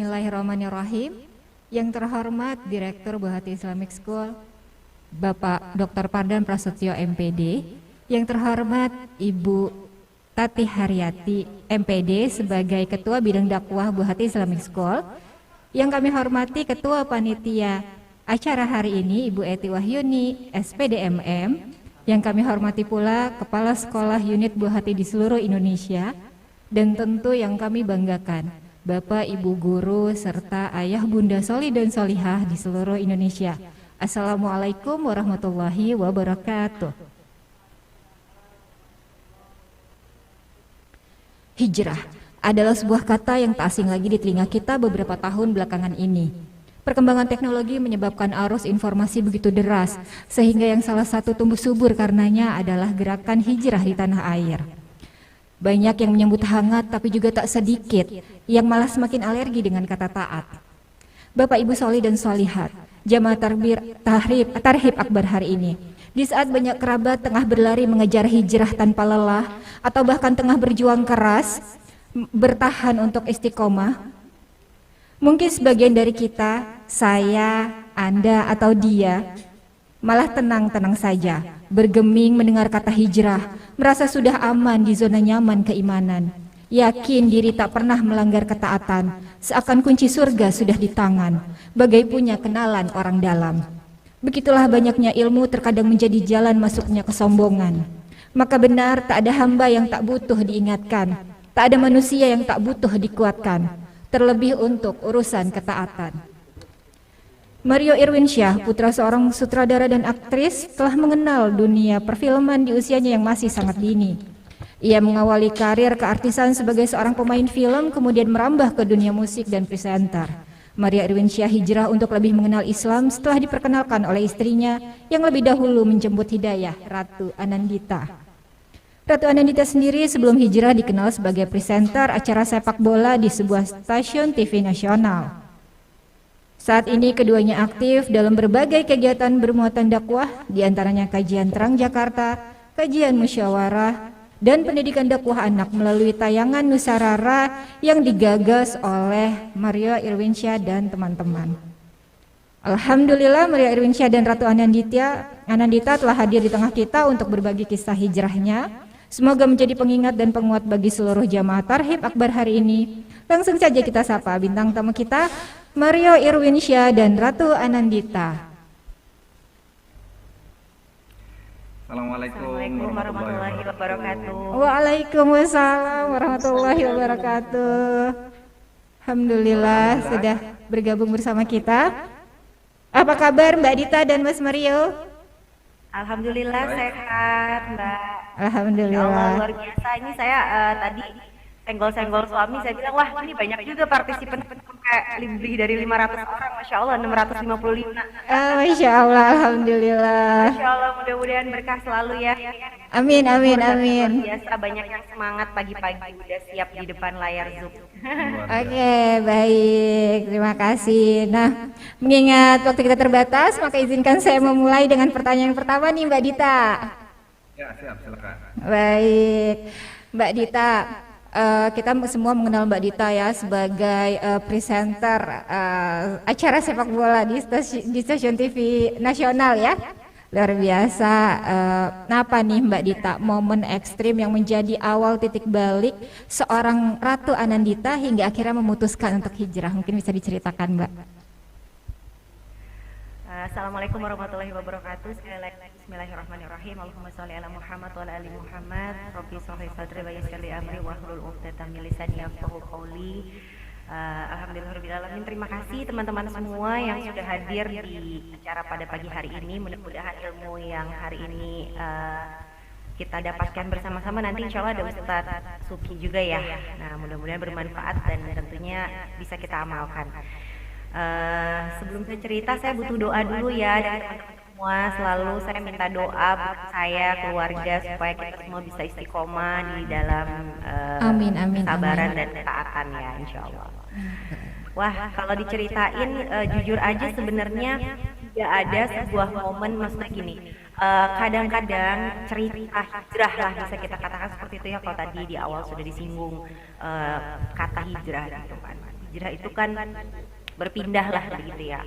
Bismillahirrahmanirrahim. Yang terhormat Direktur Buhati Islamic School, Bapak Dr. Pardan Prasetyo MPD. Yang terhormat Ibu Tati Haryati MPD sebagai Ketua Bidang Dakwah Buhati Islamic School. Yang kami hormati Ketua Panitia acara hari ini Ibu Eti Wahyuni SPDMM. Yang kami hormati pula Kepala Sekolah Unit Buhati di seluruh Indonesia. Dan tentu yang kami banggakan Bapak, Ibu Guru, serta Ayah, Bunda, Soli dan Solihah di seluruh Indonesia. Assalamualaikum warahmatullahi wabarakatuh. Hijrah adalah sebuah kata yang tak asing lagi di telinga kita beberapa tahun belakangan ini. Perkembangan teknologi menyebabkan arus informasi begitu deras, sehingga yang salah satu tumbuh subur karenanya adalah gerakan hijrah di tanah air. Banyak yang menyambut hangat, tapi juga tak sedikit yang malah semakin alergi dengan kata taat. Bapak, Ibu Soli dan Solihat, Jamaah Tarhib Akbar hari ini, di saat banyak kerabat tengah berlari mengejar hijrah tanpa lelah, atau bahkan tengah berjuang keras, bertahan untuk istiqomah, mungkin sebagian dari kita, saya, Anda, atau dia, malah tenang-tenang saja, bergeming mendengar kata hijrah, merasa sudah aman di zona nyaman keimanan, yakin diri tak pernah melanggar ketaatan, seakan kunci surga sudah di tangan, bagai punya kenalan orang dalam. Begitulah banyaknya ilmu terkadang menjadi jalan masuknya kesombongan. Maka benar tak ada hamba yang tak butuh diingatkan, tak ada manusia yang tak butuh dikuatkan, terlebih untuk urusan ketaatan. Mario Irwinsyah, putra seorang sutradara dan aktris, telah mengenal dunia perfilman di usianya yang masih sangat dini. Ia mengawali karir keartisan sebagai seorang pemain film, kemudian merambah ke dunia musik dan presenter. Mario Irwinsyah hijrah untuk lebih mengenal Islam setelah diperkenalkan oleh istrinya yang lebih dahulu menjemput hidayah, Ratu Anandita. Ratu Anandita sendiri sebelum hijrah dikenal sebagai presenter acara sepak bola di sebuah stasiun TV nasional. Saat ini keduanya aktif dalam berbagai kegiatan bermuatan dakwah, diantaranya kajian Terang Jakarta, kajian musyawarah, dan pendidikan dakwah anak melalui tayangan Nusarara yang digagas oleh Mario Irwinsyah dan teman-teman. Alhamdulillah Mario Irwinsyah dan Ratu Anandita telah hadir di tengah kita untuk berbagi kisah hijrahnya. Semoga menjadi pengingat dan penguat bagi seluruh jamaah Tarhib Akbar hari ini. Langsung saja kita sapa bintang tamu kita, Mario Irwinsyah dan Ratu Anandita. Assalamualaikum warahmatullahi wabarakatuh. Waalaikumsalam warahmatullahi wabarakatuh. Alhamdulillah sudah bergabung bersama kita. Apa kabar Mbak Dita dan Mas Mario? Alhamdulillah sehat Mbak. Alhamdulillah. Ya Allah, luar biasa. Ini saya tadi senggol-senggol suami, saya bilang wah ini banyak juga partisipan, kayak lebih dari 500 orang, Masya Allah 655. Masya Allah, Alhamdulillah. Masya Allah, mudah-mudahan berkah selalu ya. Amin, amin, amin. Luar biasa, banyak yang semangat pagi-pagi udah siap di depan layar Zoom. Oke, baik, terima kasih. Nah, mengingat waktu kita terbatas, maka izinkan saya memulai dengan pertanyaan yang pertama nih Mbak Dita. Ya, siap, silakan. Baik, Mbak Dita, kita semua mengenal Mbak Dita ya sebagai presenter acara sepak bola di stasiun TV nasional ya. Luar biasa. Apa nih Mbak Dita momen ekstrim yang menjadi awal titik balik seorang Ratu Anandita hingga akhirnya memutuskan untuk hijrah? Mungkin bisa diceritakan Mbak. Assalamualaikum warahmatullahi wabarakatuh. Sekali lagi Bismillahirrahmanirrahim. Allahumma sholli ala Muhammad wa ala ali Muhammad. Rabbi shrah li sadri wa yassir li amri wahlul 'uqdatam min lisani yafqahu qawli. Alhamdulillahirabbil alamin. Terima kasih teman-teman semua yang sudah hadir di acara pada pagi hari ini. Mudah-mudahan ilmu yang hari ini kita dapatkan bersama-sama nanti insya Allah ada Ustadz Suki juga ya. Nah mudah-mudahan bermanfaat dan tentunya bisa kita amalkan. Sebelum saya cerita, saya butuh doa dulu ya dari teman-teman semua. Selalu saya minta doa buat saya, keluarga, supaya kita semua bisa istiqomah di dalam kesabaran dan ketaatan ya, insya Allah. Wah, kalau diceritain, jujur aja sebenarnya tidak ada sebuah momen, maksudnya gini. Kadang-kadang cerita hijrah lah bisa kita katakan seperti itu ya, kalau tadi di awal sudah disinggung kata hijrah gitu kan. hijrah itu kan berpindah lah begitu ya.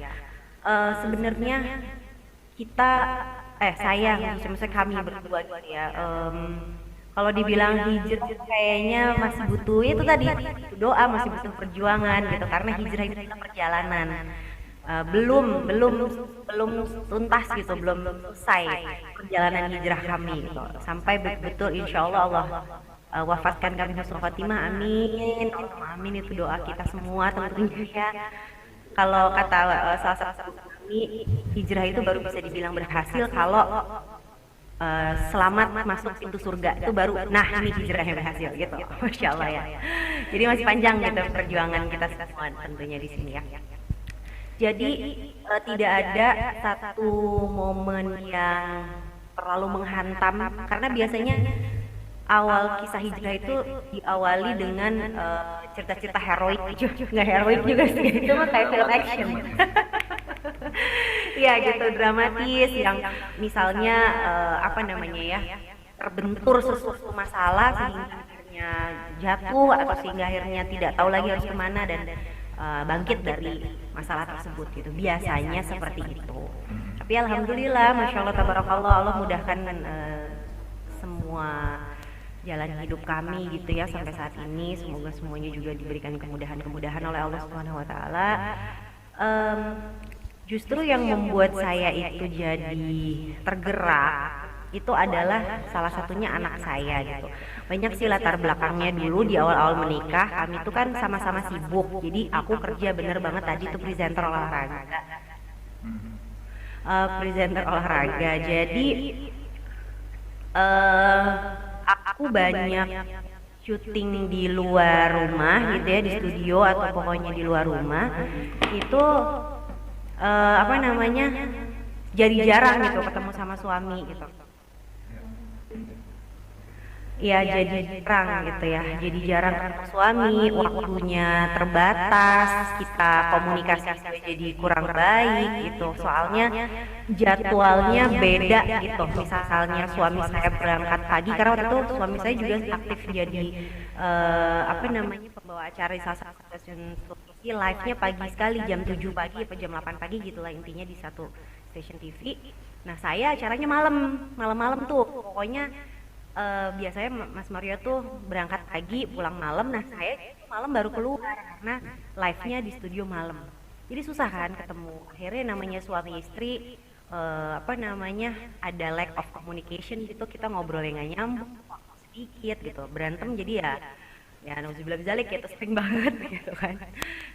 Sebenarnya kita saya misalnya kami berdua gitu ya, kalau dibilang hijrah kayaknya masih butuh itu tadi doa, masih butuh perjuangan gitu karena hijrah itu kan perjalanan. Belum tuntas gitu, belum selesai perjalanan hijrah kami gitu. Sampai betul insya Allah wafatkan kami husnul khotimah, amin. Amin, itu doa kita semua tentunya ya. Kalau kata salah satu kami, hijrah itu baru bisa dibilang berhasil kalau selamat masuk pintu surga itu baru, nah ini hijrah yang berhasil gitu. Masya Allah ya. Jadi masih panjang gitu perjuangan kita semua tentunya di sini ya. Jadi tidak ada satu momen yang terlalu menghantam karena biasanya awal kisah hijrah itu diawali dengan cerita-cerita heroik, nggak heroik juga sih, itu mah kayak film action. Iya gitu, dramatis yang misalnya terbentur sesuatu masalah sehingga akhirnya jatuh atau sehingga akhirnya tidak tahu lagi harus kemana dan bangkit dari masalah tersebut gitu. Biasanya seperti itu. Tapi alhamdulillah, masya Allah, tabarakallah, Allah mudahkan semua jalan hidup kami gitu ya sampai saat ini. Semoga semuanya juga diberikan kemudahan-kemudahan oleh Allah Subhanahu Wa Taala. Justru yang membuat saya itu jadi tergerak itu adalah salah satunya anak saya gitu. Banyak sih latar belakangnya dulu di awal-awal menikah kami tuh kan sama-sama sibuk. Jadi aku kerja bener banget tadi tuh presenter olahraga. Jadi aku banyak syuting di luar rumah gitu ya, di studio atau pokoknya di luar rumah. Itu jadi jarang gitu ketemu sama suami gitu. Iya, jadi jarang gitu ya. Jadi jarang ketemu suami, waktunya terbatas, kita komunikasi juga jadi kurang baik gitu. Soalnya jadwalnya beda gitu. Misalnya suami saya berangkat pagi karena waktu itu suami saya juga aktif jadi pembawa acara di salah satu stasiun televisi, live-nya pagi sekali jam 7 pagi atau jam 8 pagi gitulah intinya di satu stasiun TV. Nah, saya acaranya malam-malam tuh. Pokoknya biasanya Mas Mario tuh berangkat pagi pulang malam, nah saya malam baru keluar karena live-nya di studio malam. Jadi susah kan ketemu. Akhirnya namanya suami istri ada lack of communication gitu, kita ngobrol yang gak nyambung, sedikit gitu, berantem jadi ya nauzubillah bizalik gitu, sering banget gitu kan.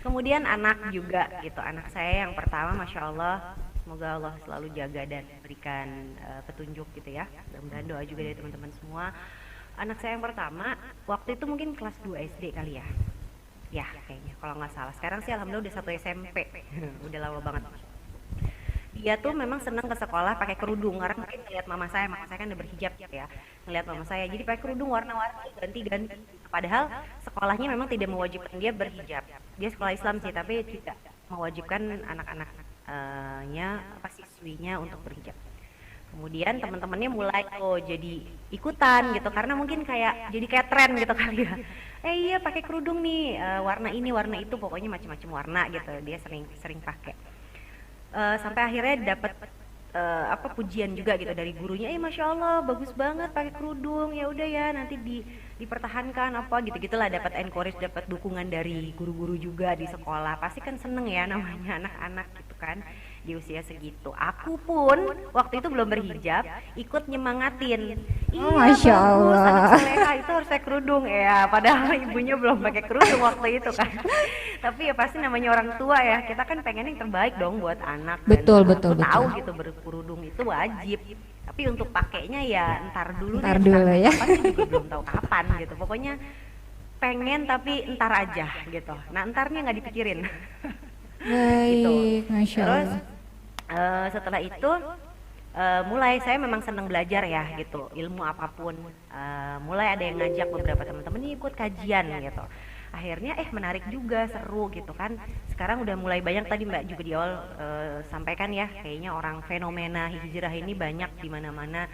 Kemudian anak juga gitu, anak saya yang pertama masya Allah, semoga Allah selalu jaga dan berikan petunjuk gitu ya. Mudah-mudahan doa juga dari teman-teman semua. Anak saya yang pertama waktu itu mungkin kelas 2 SD kali ya. Ya kayaknya kalau nggak salah. Sekarang sih alhamdulillah udah 1 SMP. Udah lama banget. Dia tuh memang senang ke sekolah pakai kerudung karena mungkin ngeliat mama saya kan udah berhijab gitu ya. Ngeliat mama saya jadi pakai kerudung warna-warni ganti-ganti. Padahal sekolahnya memang tidak mewajibkan dia berhijab. Dia sekolah Islam sih tapi tidak mewajibkan anak-anak siswinya untuk berhijab. Kemudian teman-temannya mulai jadi ikutan gitu karena mungkin jadi kayak tren gitu kali ya. Iya pakai kerudung nih, warna ini warna itu, pokoknya macam-macam warna gitu. Dia sering pakai. Sampai akhirnya dapat pujian juga gitu dari gurunya. Masya Allah bagus banget pakai kerudung. Ya udah ya nanti dipertahankan gitu-gitulah, dapat encourage, dapat dukungan dari guru-guru juga di sekolah. Pasti kan seneng ya namanya anak-anak gitu kan di usia segitu. Aku pun waktu itu belum berhijab, ikut nyemangatin. Masya bagus, Allah. anak soleha itu harus pakai kerudung ya. Padahal ibunya belum pakai kerudung waktu itu kan. Tapi ya pasti namanya orang tua ya, kita kan pengen yang terbaik dong buat anak. Betul. Aku tahu gitu berkerudung itu wajib. Tapi untuk pakainya ya ntar dulu ya. Pasti juga belum tahu kapan gitu. Pokoknya pengen tapi ntar aja gitu. Nah entarnya nggak dipikirin. Baik, Gitu. Masya Terus Allah. setelah itu mulai saya memang senang belajar ya gitu, ilmu apapun. Mulai ada yang ngajak beberapa teman-teman nih ikut kajian gitu. Akhirnya menarik juga, seru gitu kan. Sekarang udah mulai banyak, tadi Mbak juga di awal sampaikan ya, kayaknya orang fenomena hijrah ini banyak di mana-mana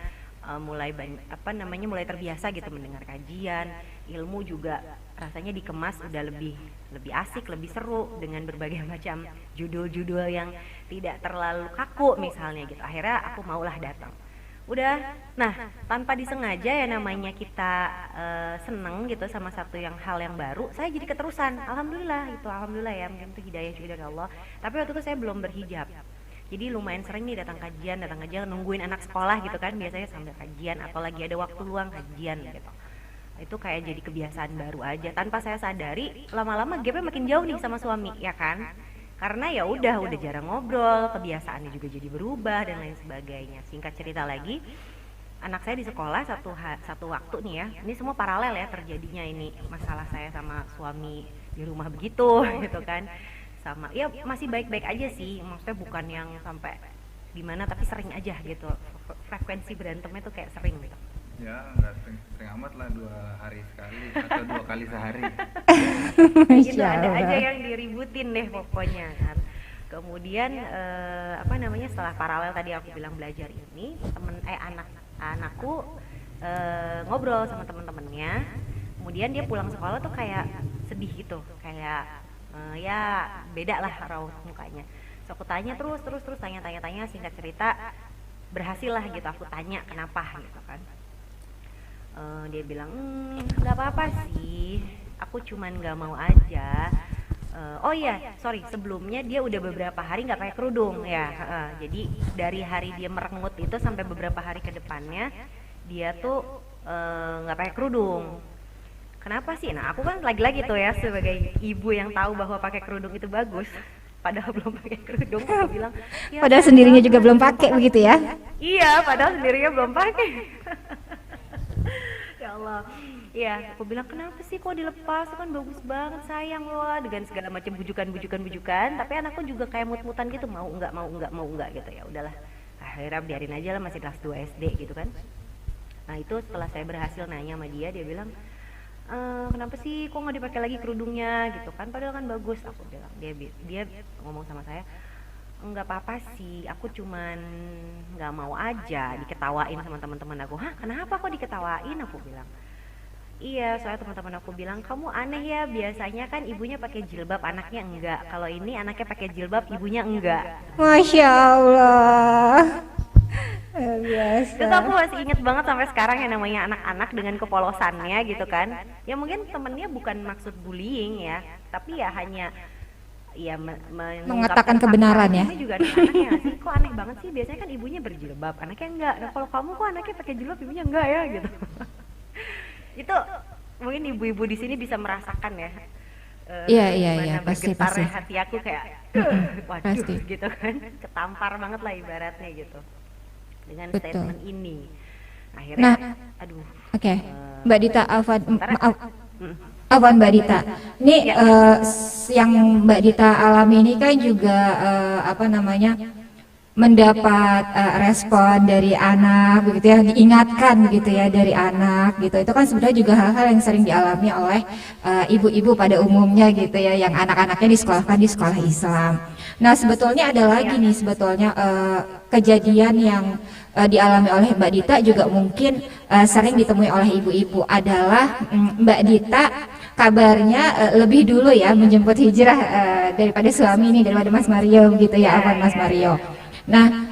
mulai terbiasa gitu mendengar kajian, ilmu juga rasanya dikemas udah lebih asik, lebih seru dengan berbagai macam judul-judul yang tidak terlalu kaku misalnya gitu. Akhirnya aku maulah datang. Udah, nah tanpa disengaja ya namanya kita seneng gitu sama satu hal yang baru, saya jadi keterusan. Alhamdulillah ya, mungkin itu hidayah juga dari Allah. Tapi waktu itu saya belum berhijab. Jadi lumayan sering nih datang kajian nungguin anak sekolah gitu kan, biasanya sambil kajian atau lagi ada waktu luang kajian gitu. Itu kayak jadi kebiasaan baru aja tanpa saya sadari, lama-lama gapnya makin jauh nih sama suami ya kan, karena ya udah jarang ngobrol, kebiasaannya juga jadi berubah dan lain sebagainya. Singkat cerita lagi, anak saya di sekolah satu waktu nih ya, ini semua paralel ya terjadinya, ini masalah saya sama suami di rumah begitu gitu kan, sama ya masih baik-baik aja sih, maksudnya bukan yang sampai gimana, tapi sering aja gitu, frekuensi berantemnya tuh kayak sering gitu. Ya nggak sering amat lah, 2 hari sekali atau 2 kali sehari. Gitu ada aja yang diributin deh pokoknya kan. Kemudian setelah paralel tadi aku bilang belajar ini, anakku ngobrol sama temen-temennya. Kemudian dia pulang sekolah tuh kayak sedih gitu, kayak ya beda lah raut mukanya. So aku tanya terus tanya, singkat cerita berhasil lah gitu, aku tanya kenapa gitu kan. Dia bilang nggak apa-apa sih, aku cuman nggak mau aja. Oh iya, sorry, sebelumnya dia udah beberapa hari nggak pakai kerudung ya. Jadi dari hari dia merengut itu sampai beberapa hari ke depannya dia tuh nggak pakai kerudung. Kenapa sih? Nah aku kan lagi-lagi tuh ya sebagai ibu yang tahu bahwa pakai kerudung itu bagus, padahal belum pakai kerudung, aku bilang ya, padahal sendirinya juga belum pakai begitu ya. Iya, padahal sendirinya belum pakai. Ya Allah, ya aku bilang kenapa sih kok dilepas, kan bagus banget sayang loh, dengan segala macam bujukan, tapi anakku juga kayak mut-mutan gitu, mau enggak gitu. Ya udahlah, akhirnya biarin aja lah, masih kelas 2 SD gitu kan. Nah itu setelah saya berhasil nanya sama dia bilang kenapa sih kok nggak dipakai lagi kerudungnya gitu kan, padahal kan bagus, aku bilang. Dia ngomong sama saya, nggak apa-apa sih, aku cuman nggak mau aja diketawain sama teman-teman aku. Hah, kenapa kok diketawain? Aku bilang, iya soalnya teman-teman aku bilang kamu aneh ya, biasanya kan ibunya pakai jilbab anaknya enggak, kalau ini anaknya pakai jilbab ibunya enggak. Masya Allah. Biasa. Itu aku masih inget banget sampai sekarang yang namanya anak-anak dengan kepolosannya gitu kan. Ya mungkin temennya bukan maksud bullying ya, tapi ya hanya ya mengatakan kebenaran ya. Ini juga anak-anaknya sih, kok aneh banget sih, biasanya kan ibunya berjilbab anaknya enggak, nah kalau kamu kok anaknya pakai jilbab ibunya enggak ya gitu. Itu mungkin ibu-ibu di sini bisa merasakan ya. Iya pasti. Hati aku kayak waduh pasti. Gitu kan, ketampar banget lah ibaratnya gitu dengan statement ini. Akhirnya aduh. Oke. Mbak Dita, Afwan Mbak Dita, ini yang Mbak Dita alami ini kan juga mendapat respon dari anak begitu ya, diingatkan begitu ya dari anak gitu. Itu kan sebenarnya juga hal-hal yang sering dialami oleh ibu-ibu pada umumnya gitu ya, yang anak-anaknya disekolahkan di sekolah Islam. Nah sebetulnya ada lagi nih sebetulnya kejadian yang dialami oleh Mbak Dita juga mungkin sering ditemui oleh ibu-ibu, adalah Mbak Dita kabarnya lebih dulu ya menjemput hijrah daripada suami ini, daripada Mas Mario gitu ya, Afwan Mas Mario. Nah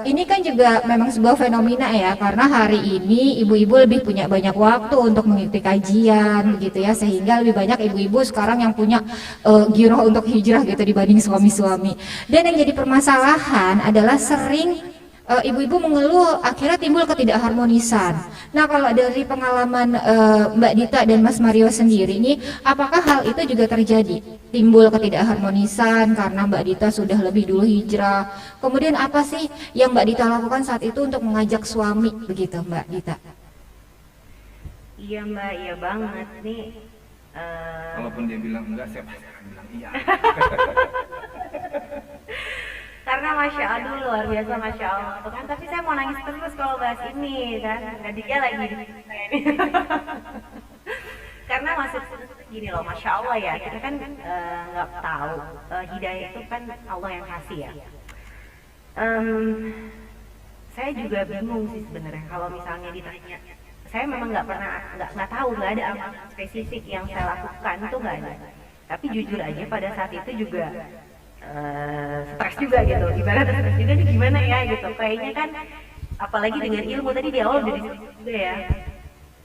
ini kan juga memang sebuah fenomena ya, karena hari ini ibu-ibu lebih punya banyak waktu untuk mengikuti kajian begitu ya, sehingga lebih banyak ibu-ibu sekarang yang punya giroh untuk hijrah gitu dibanding suami-suami. Dan yang jadi permasalahan adalah sering ibu-ibu mengeluh akhirnya timbul ketidakharmonisan. Nah kalau dari pengalaman Mbak Dita dan Mas Mario sendiri nih, apakah hal itu juga terjadi? Timbul ketidakharmonisan karena Mbak Dita sudah lebih dulu hijrah. Kemudian apa sih yang Mbak Dita lakukan saat itu untuk mengajak suami begitu Mbak Dita? Iya Mbak, iya banget nih. Walaupun dia bilang enggak, saya pasti akan bilang iya. Karena Masya Allah luar biasa, Masya Allah tuh kan, tapi saya mau nangis terus kalau bahas ini kan, dia lagi karena maksud gini loh, Masya Allah ya, kita kan nggak tahu, hidayah itu kan Allah yang kasih ya. saya juga bingung sih sebenarnya kalau misalnya ditanya. Saya memang nggak tahu, nggak ada amal spesifik yang saya lakukan tuh nggak ada. Tapi jujur aja pada saat itu juga stres juga gitu. Ibarat stres juga nih gimana ya gitu. Kayaknya kan apalagi dengan ilmu tadi di awal udah disebut juga ya,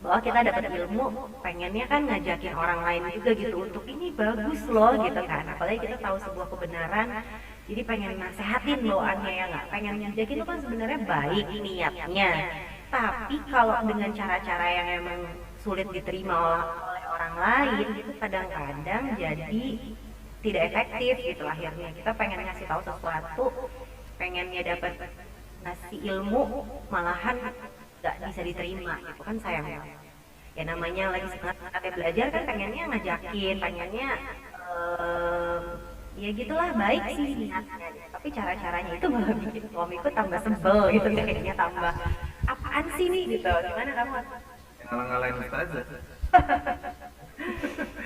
bahwa kita dapat ilmu pengennya kan ngajakin orang lain juga gitu untuk ini bagus loh gitu kan, apalagi kita tahu sebuah kebenaran jadi pengen nasehatin bawaannya ya nggak, pengen ngajakin itu kan sebenarnya baik niatnya, tapi kalau dengan cara-cara yang emang sulit diterima oleh orang lain itu kadang-kadang jadi tidak efektif gitu. Akhirnya kita pengen ngasih tahu sesuatu, pengennya dapat ngasih ilmu malahan nggak bisa diterima gitu kan, sayang banget. Ya namanya lagi semangat belajar kan pengennya ngajakin, pengennya ya gitulah baik sih niatnya, tapi cara-caranya itu malah bikin suamiku tambah sebel gitu, kayaknya tambah apaan sih nih gitu. Gimana kamu? Ngalah-ngalahin ustazah.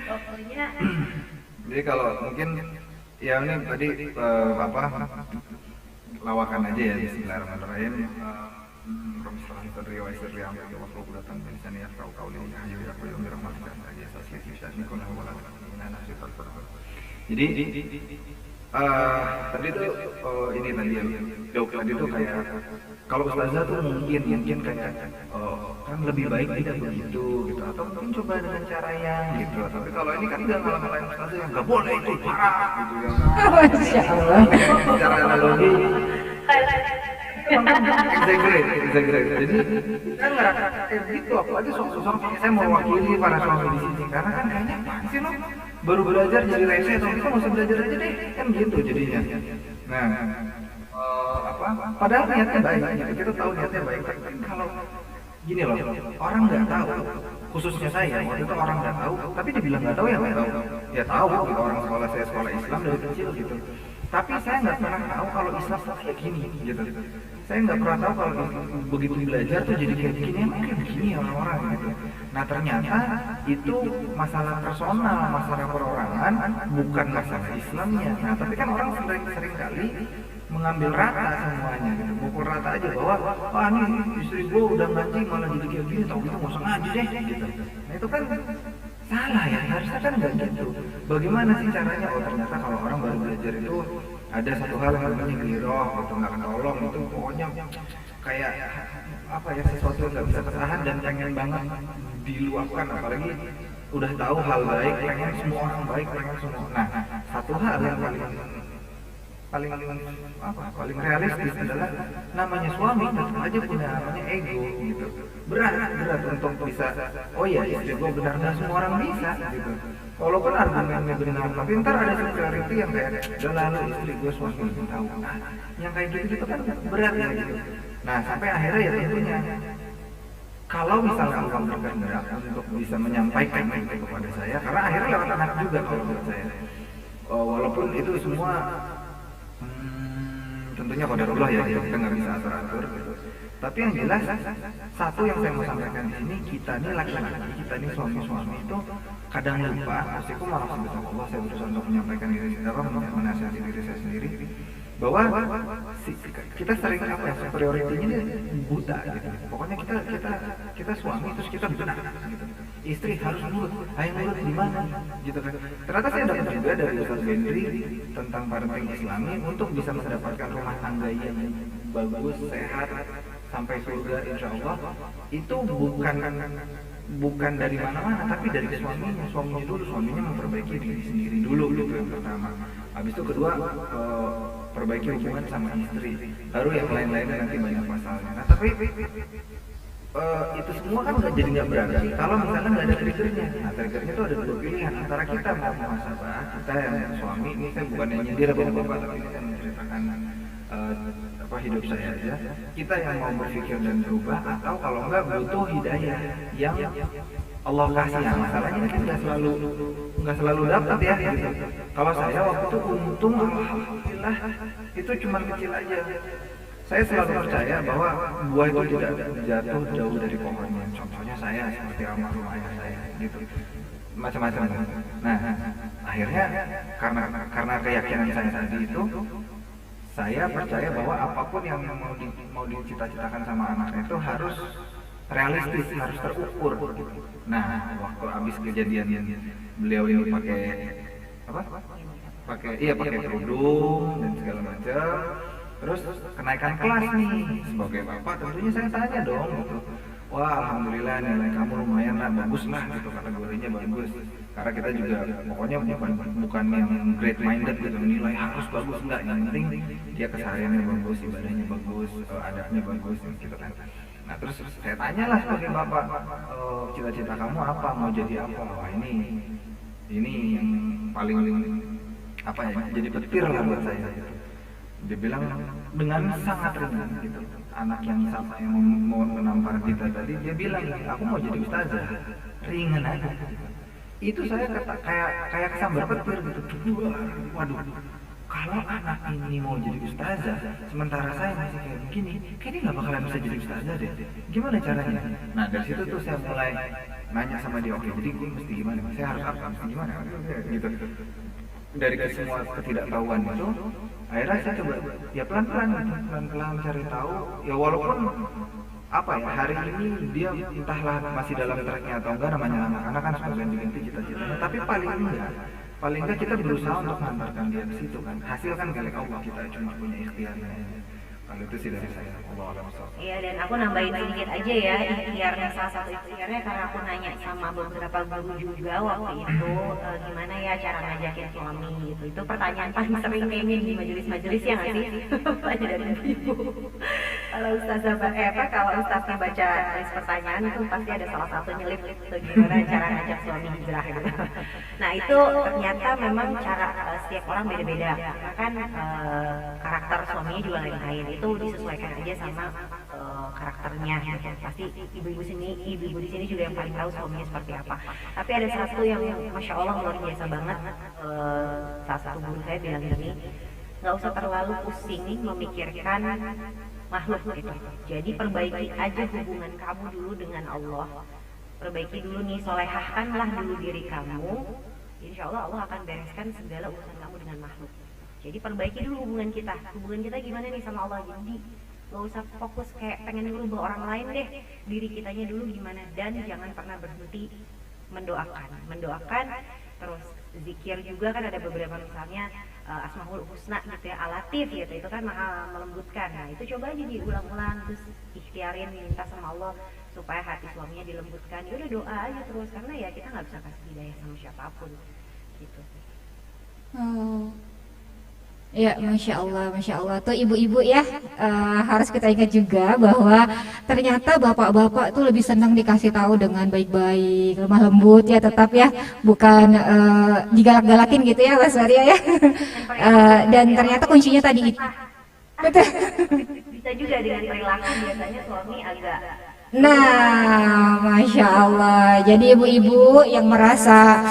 Pokoknya Jadi kalau mungkin ya ini tadi apa lawakan aja ya, Bismillahirrahmanirrahim. Rabbi shrah li sadri wa yassir li amri wahlul 'uqdatam min lisani yafqahu qawli. Ya hayyu ya qayyum bi rahmatika astaghfiruka wa atubu ilaik. Jadi tadi tuh ini tadi yang jawab tadi tuh kayak kalau ustazah tuh mungkin kayak kan lebih baik tidak begitu gitu, atau mungkin coba dengan cara yang gitu. Tapi kalau ini kan udah ngalah-ngalahin ustazah yang nggak boleh itu parah gitu yang Masya Allah. secara analogi exaggerate. Jadi kan ngerasa gitu, apalagi suami saya mewakili para suami di sini karena kan kayaknya apaan sih lo baru belajar jadi rese atau kita mau belajar aja deh kan gitu jadinya. Nah padahal niatnya baik gitu. Kita tahu niatnya baik, tapi kalau gini loh, orang nggak tahu, khususnya saya waktu itu orang nggak tahu, tapi dibilang nggak tahu ya nggak tahu, ya tahu gitu, orang saya sekolah Islam dari kecil gitu. Tapi saya nggak pernah tahu kalau Islam kayak gini gitu. Saya nggak pernah tahu kalau begitu belajar tuh jadi kayak gini, emang kayak begini orang-orang gitu. Nah ternyata itu masalah personal, masalah perorangan, bukan masalah Islamnya. Nah tapi kan orang sering kali mengambil rata semuanya gitu, pukul rata aja bahwa ini istri gue udah ngaji malah jadi kayak gini, tau gitu nggak usah ngaji deh gitu. Nah itu kan salah ya, harusnya kan nggak gitu. Bagaimana sih caranya? Oh ternyata kalau orang baru belajar itu ada satu hal yang namanya giroh gitu, nggak tolong itu pokoknya kayak apa ya, sesuatu yang nggak bisa ketahan dan pengen banget diluapkan, apalagi udah tahu hal baik pengen semua orang baik, pengen semua. Nah satu hal yang paling realistis adalah namanya suami tetap aja punya namanya ego gitu. Berat untuk bisa oh iya istri gue benar, nggak semua orang bisa gitu. Walaupun argumennya benar, tapi ntar ada superiority yang kayak udah lalu istri gue suami lebih tahu. Nah, yang kayak gitu kan berat ya gitu. Nah sampai akhirnya ya tentunya kalau misalnya Allah berkehendak untuk bisa menyampaikan itu kepada saya, karena akhirnya lewat anak juga kalau menurut saya. Walaupun itu semua tentunya qadarullah ya, kita nggak bisa atur-atur gitu. Tapi yang jelas satu yang saya mau sampaikan di sini, kita nih laki-laki, kita nih suami-suami itu kadang lupa. Maksudku malah sebetulnya Allah, saya berusaha untuk menyampaikan diri saya, menasihati diri saya sendiri bahwa kita sering apa ya, superiority-nya ini buta gitu. Pokoknya kita suami terus kita benar gitu. Istri harus nurut, ayo nurut di mana gitu kan. Ternyata saya dapat juga dari Ustaz Gendri tentang parenting Islami untuk bisa mendapatkan rumah tangga yang bagus, sehat sampai surga insya Allah. Itu bukan dari mana-mana, tapi dari suaminya dulu. Suaminya memperbaiki diri sendiri dulu gitu yang pertama. Habis itu kedua perbaiki hubungan sama istri, baru yang lain-lainnya nanti banyak masalahnya. Nah tapi itu semua kan udah jadi nggak berarti kalau misalnya nggak ada triggernya. Nah triggernya itu ada dua pilihan, antara kita mau muhasabah, kita yang suami, ini saya bukan yang nyindir bapak-bapak, tapi ini saya menceritakan hidup saya aja. Kita yang mau berpikir dan berubah, atau kalau nggak butuh hidayah yang Allah kasih. Nah, masalahnya kan nggak selalu dapat ya gitu. Kalau saya waktu itu untung alhamdulillah itu cuma kecil aja. Saya selalu percaya bahwa buah itu tidak jatuh jauh dari pohonnya. Contohnya saya seperti almarhum ayah saya gitu, macam-macam. Nah akhirnya karena keyakinan saya tadi itu, saya percaya bahwa apapun yang mau dicita-citakan sama anak itu harus realistis, harus terukur. Nah, waktu habis kejadian beliau ini pakai apa? Pakai kerudung dan segala macam. Terus kenaikan kelas nih, sebagai bapak tentunya saya tanya dong gitu. Wah, alhamdulillah nilai kamu lumayan lah, bagus lah gitu, kategorinya bagus. Karena kita juga pokoknya bukan yang great minded gitu, nilai harus bagus, enggak, yang penting dia kesehariannya bagus, ibadahnya bagus, adabnya bagus gitu kan. Nah terus saya tanyalah sebagai bapak, cita-cita kamu apa, mau jadi apa? Wah ini yang paling apa ya, jadi petir lah buat saya gitu. Dia bilang dengan sangat ringan gitu, anak yang sama yang mau menampar kita tadi, dia bilang aku mau jadi ustazah, ringan aja. Itu saya kayak kesambar petir gitu. Waduh, kalau anak ini mau jadi ustazah, sementara saya masih kayak begini, kayaknya nggak bakalan bisa jadi ustazah deh. Gimana caranya? Nah dari situ tuh saya mulai nanya sama dia, oke jadi gue mesti gimana? Saya harus apa? Mesti gimana? Gitu. Dari semua ketidaktahuan itu, akhirnya saya coba ya pelan-pelan cari tahu. Ya walaupun apa ya, hari ini dia entahlah masih dalam tracknya atau enggak, namanya anak-anak kan suka ganti-ganti cita-citanya, tapi paling enggak kita berusaha untuk mengantarkan dia ke situ kan. Hasil kan milik Allah, kita cuma punya ikhtiarnya. Kalau itu sih dari saya. Iya, dan aku nambahin sedikit aja ya, ikhtiarnya, salah satu ikhtiarnya karena aku nanya sama beberapa guru juga waktu itu, gimana ya cara ngajakin suami gitu. Itu pertanyaan paling sering kayaknya di majelis-majelis ya nggak sih? Tanya dari ibu. Kalau kalau ustaznya baca list pertanyaan itu pasti ada salah satu nyelip gitu, gimana cara ngajak suami hijrah gitu. Nah itu ternyata memang cara setiap orang beda-beda, karena kan karakter suaminya juga lain-lain. Itu disesuaikan aja sama karakternya gitu. Pasti ibu-ibu di sini juga yang paling tahu suaminya seperti apa. Tapi ada satu yang masya Allah luar biasa banget, salah satu guru saya bilang gini, nggak usah terlalu pusing memikirkan makhluk gitu. Jadi perbaiki aja hubungan kamu dulu dengan Allah. Perbaiki dulu nih, solehahkanlah dulu diri kamu. Insya Allah Allah akan bereskan segala urusan kamu dengan makhluk. Jadi perbaiki dulu hubungan kita gimana nih sama Allah. Jadi gak usah fokus kayak pengen ngerubah orang lain deh, diri kitanya dulu gimana. Dan jangan pernah berhenti mendoakan, terus zikir juga kan ada beberapa, misalnya Asmaul Husna gitu ya, Al-Latif gitu, itu kan melembutkan. Nah itu coba aja diulang-ulang, terus ikhtiarin minta sama Allah supaya hati suaminya dilembutkan. Ya udah doa aja terus, karena ya kita nggak bisa kasih hidayah sama siapapun gitu. Ya, masya Allah. Tuh ibu-ibu ya, harus kita ingat juga bahwa ternyata bapak-bapak tuh lebih senang dikasih tahu dengan baik-baik, lemah lembut ya, tetap ya, bukan digalak-galakin gitu ya, Mas Maria ya. Dan ternyata kuncinya tadi itu. Betul. Bisa juga dengan perilaku, biasanya suami agak. Nah, masya Allah. Jadi ibu-ibu yang merasa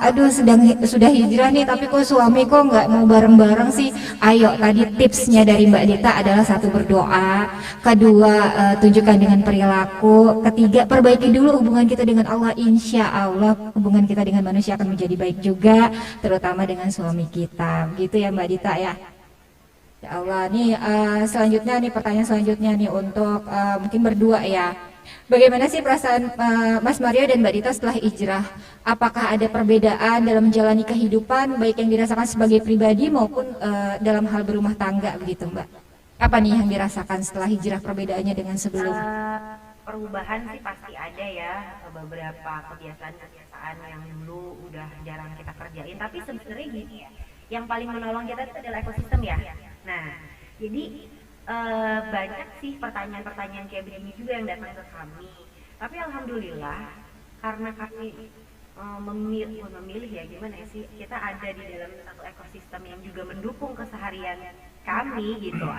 aduh sudah hijrah nih, tapi kok suami kok nggak mau bareng-bareng sih. Ayo, tadi tipsnya dari Mbak Dita adalah satu, berdoa, kedua tunjukkan dengan perilaku, ketiga perbaiki dulu hubungan kita dengan Allah. Insya Allah hubungan kita dengan manusia akan menjadi baik juga, terutama dengan suami kita. Begitu ya Mbak Dita ya. Ya Allah, nih selanjutnya nih, pertanyaan selanjutnya nih untuk mungkin berdua ya. Bagaimana sih perasaan Mas Mario dan Mbak Dita setelah hijrah? Apakah ada perbedaan dalam menjalani kehidupan, baik yang dirasakan sebagai pribadi maupun dalam hal berumah tangga begitu Mbak? Apa nih yang dirasakan setelah hijrah, perbedaannya dengan sebelum? Perubahan sih pasti ada ya, beberapa kebiasaan yang dulu udah jarang kita kerjain. Tapi sebenarnya gini ya, yang paling menolong kita itu adalah ekosistem ya. Nah, jadi banyak sih pertanyaan-pertanyaan kayak begini juga yang datang ke kami. Tapi alhamdulillah karena kami memilih ya, gimana ya sih, kita ada di dalam satu ekosistem yang juga mendukung keseharian kami gitu.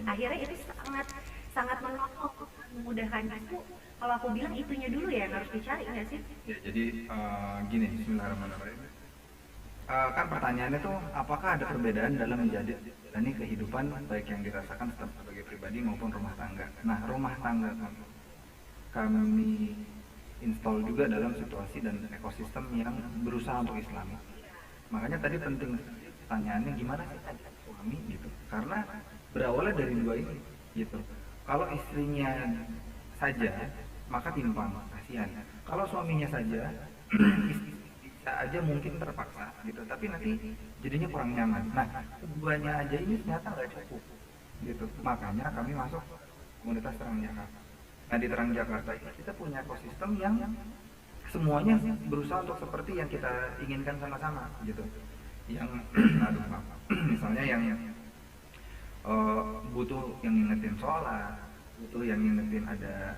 Akhirnya itu sangat menolong, memudahkan aku. Kalau aku bilang itunya dulu ya yang harus dicari, nggak sih? Ya, jadi gini, bismillahirrahmanirrahim. Kan pertanyaannya tuh, apakah ada perbedaan dalam menjalani kehidupan baik yang dirasakan sebagai pribadi maupun rumah tangga. Nah, rumah tangga kami install juga dalam situasi dan ekosistem yang berusaha untuk Islami. Makanya tadi penting pertanyaannya, gimana sih suami gitu. Karena berawalnya dari dua ini gitu. Kalau istrinya saja maka timpang, kasihan. Kalau suaminya saja bisa aja mungkin terpaksa gitu, tapi nanti jadinya kurang nyaman. Nah, keduanya aja ini ternyata nggak cukup gitu. Makanya kami masuk komunitas Terang Jakarta. Nah, di Terang Jakarta ini kita punya ekosistem yang semuanya berusaha untuk seperti yang kita inginkan sama-sama gitu. Yang aduh maaf, misalnya yang butuh yang ngingetin sholat, butuh yang ngingetin ada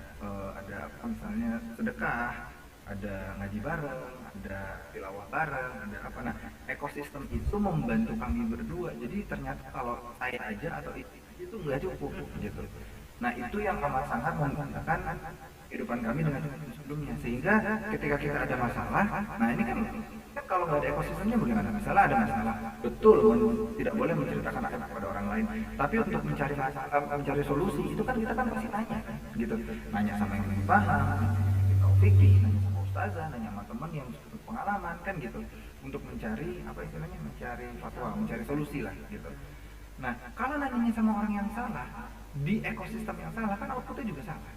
apa misalnya sedekah, ada ngaji bareng, ada tilawah bareng, ada apa. Nah, ekosistem itu membantu kami berdua. Jadi ternyata kalau saya aja atau itu nggak cukup gitu. Nah, itu yang amat sangat membantu kehidupan kami dengan sebelumnya. Sehingga ketika kita ada masalah, nah ini kan kalau nggak ada ekosistemnya bagaimana? Misalnya ada masalah, betul tidak boleh menceritakan kepada orang lain. Tapi untuk mencari masalah, mencari solusi itu kan kita kan pasti nanya, gitu. Nanya sama yang lebih paham, kita fikih, nanya sama ustazah, nanya sama teman yang pengalaman kan gitu. Untuk mencari apa istilahnya, mencari fatwa, mencari solusi lah gitu. Nah, kalau nanyanya sama orang yang salah di ekosistem yang salah kan outputnya juga salah.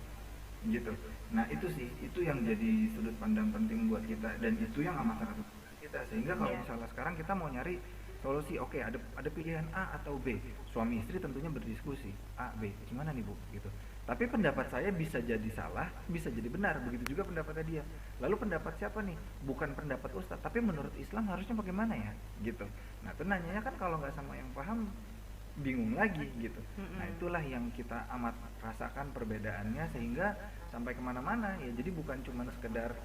Gitu. Nah, itu sih, itu yang jadi sudut pandang penting buat kita dan itu yang amat sangat kita. Sehingga kalau misalnya sekarang kita mau nyari solusi, oke, ada pilihan A atau B. Suami istri tentunya berdiskusi, A, B, gimana nih Bu gitu. Tapi pendapat saya bisa jadi salah, bisa jadi benar, begitu juga pendapatnya dia. Lalu pendapat siapa nih? Bukan pendapat Ustadz, tapi menurut Islam harusnya bagaimana ya? Gitu. Nah, itu nanyanya kan kalau nggak sama yang paham bingung lagi gitu. Nah, itulah yang kita amat rasakan perbedaannya sehingga sampai kemana-mana ya. Jadi bukan cuma sekedar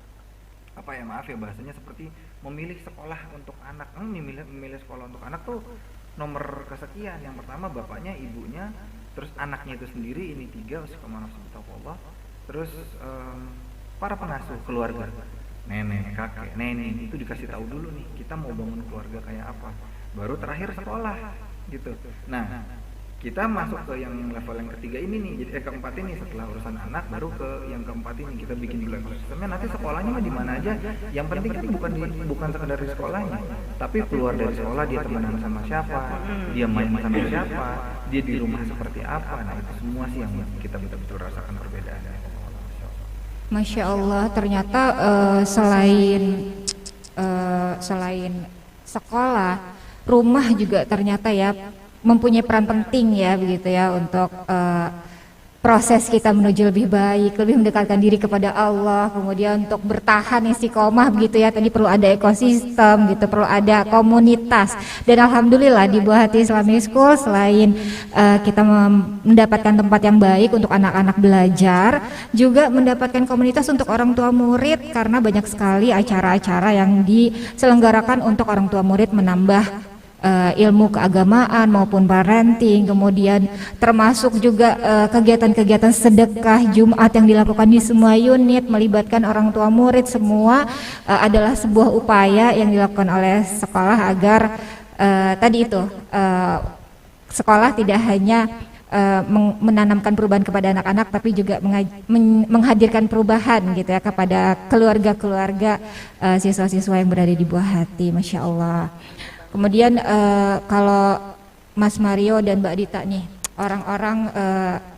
apa ya, maaf ya bahasanya seperti memilih sekolah untuk anak. Memilih sekolah untuk anak tuh nomor kesekian. Yang pertama bapaknya, ibunya, terus anaknya itu sendiri, ini 3 Allah. Terus para pengasuh keluarga, nenek, kakek, nenek, itu dikasih tahu dulu nih kita mau bangun keluarga kayak apa. Baru terakhir sekolah gitu. Nah, kita masuk ke yang level yang ketiga ini nih, jadi keempat ini setelah urusan anak baru ke yang keempat ini kita bikin dulu ekosistemnya. Nanti sekolahnya mah di mana aja. Yang penting kan bukan sekedar di sekolahnya, tapi keluar dari sekolah dia temenan sama siapa, dia main sama siapa, dia di rumah seperti apa. Nah, itu semua sih yang kita betul-betul rasakan perbedaannya. Masya Allah, ternyata selain sekolah, rumah juga ternyata ya mempunyai peran penting ya begitu ya untuk proses kita menuju lebih baik, lebih mendekatkan diri kepada Allah, kemudian untuk bertahan istiqomah begitu ya. Tadi perlu ada ekosistem gitu, perlu ada komunitas. Dan alhamdulillah di Buah Hati Islamic School selain kita mendapatkan tempat yang baik untuk anak-anak belajar, juga mendapatkan komunitas untuk orang tua murid karena banyak sekali acara-acara yang diselenggarakan untuk orang tua murid menambah ilmu keagamaan maupun parenting, kemudian termasuk juga kegiatan-kegiatan sedekah Jumat yang dilakukan di semua unit melibatkan orang tua murid semua adalah sebuah upaya yang dilakukan oleh sekolah agar tadi itu sekolah tidak hanya menanamkan perubahan kepada anak-anak tapi juga menghadirkan perubahan gitu ya kepada keluarga-keluarga siswa-siswa yang berada di Buah Hati. Masya Allah. Kemudian kalau Mas Mario dan Mbak Dita nih, orang-orang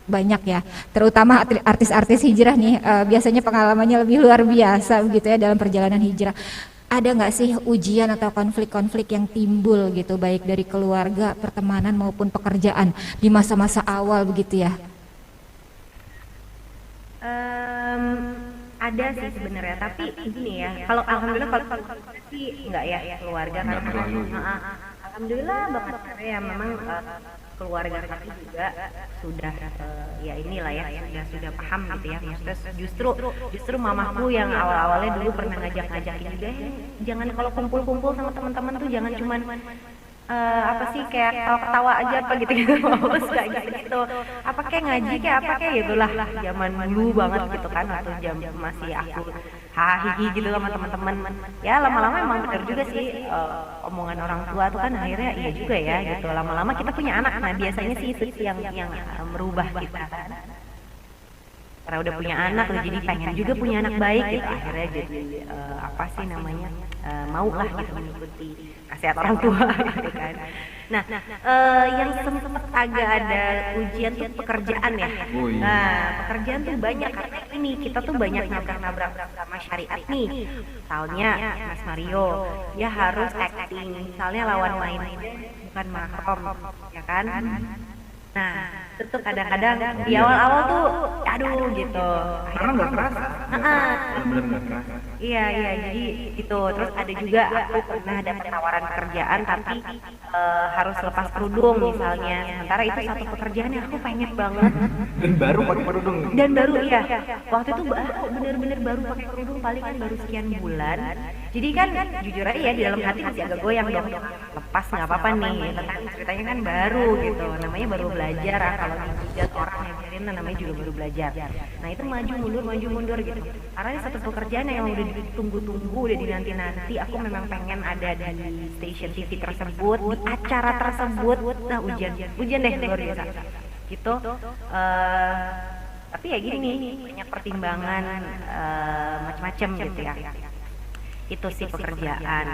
banyak ya, terutama artis-artis hijrah nih, biasanya pengalamannya lebih luar biasa begitu ya dalam perjalanan hijrah. Ada nggak sih ujian atau konflik-konflik yang timbul gitu, baik dari keluarga, pertemanan maupun pekerjaan di masa-masa awal begitu ya? Ada sih sebenarnya, tapi gini ya, kalau alhamdulillah kalau sih enggak ya keluarga kan, alhamdulillah banget karena ya memang keluarga kami juga sudah ya inilah ya sudah paham gitu ya. Maksudnya justru mamaku yang awal-awalnya dulu pernah ngajak-ngajakin juga, jangan kalau kumpul-kumpul sama teman-teman tuh jangan cuman apa sih kayak ketawa aja apa gitu kayak gitu, apa kayak ngaji kayak apa kayak gitulah zaman dulu banget gitu kan, atau jam masih aku hahihi gitu sama teman-teman ya. Lama-lama emang benar juga sih omongan orang tua tuh kan akhirnya iya juga ya gitu, lama-lama kita punya anak. Nah biasanya sih itu yang merubah kita kan. karena udah punya anak jadi pengen juga punya anak baik gitu, akhirnya jadi apa sih namanya, mau lah gitu mengikuti nasihat orang tua gitu kan. Nah, yang sempat agak ada ujian tuh pekerjaan ya. Oh, iya. Nah, pekerjaan tuh banyak karena ini kita tuh banyak nabrak-nabrak sama syariat nih. Misalnya Mas Mario, dia harus acting, misalnya lawan main bukan mahram, ya kan? Nah, itu tuh kadang-kadang di awal-awal tuh, aduh gitu. Karena nggak kerasa. Benar-benar nggak kerasa. Iya, jadi itu. Terus ada juga aku pernah ada penawaran pekerjaan tapi harus lepas kerudung misalnya. Sementara itu satu pekerjaan yang aku pengen banget. Dan baru pakai kerudung. Dan baru iya. Waktu itu bener-bener baru pakai kerudung, paling kan baru sekian bulan. Jadi kan jujur aja ya, di dalam hati masih agak goyang dong. Lepas nggak apa-apa nih. Tentang ceritanya kan baru gitu. Namanya baru belajar. Kalau dihujat orang ngajarin namanya juga baru belajar. Nah itu maju mundur gitu. Karena ini satu pekerjaan yang udah ditunggu-tunggu, udah dinanti-nanti. Aku memang pengen ada di stasiun TV tersebut, di acara tersebut. Nah ujian deh luar biasa. Gitu. Tapi ya gini nih, banyak pertimbangan macam-macam gitu ya. Itu sih pekerjaan.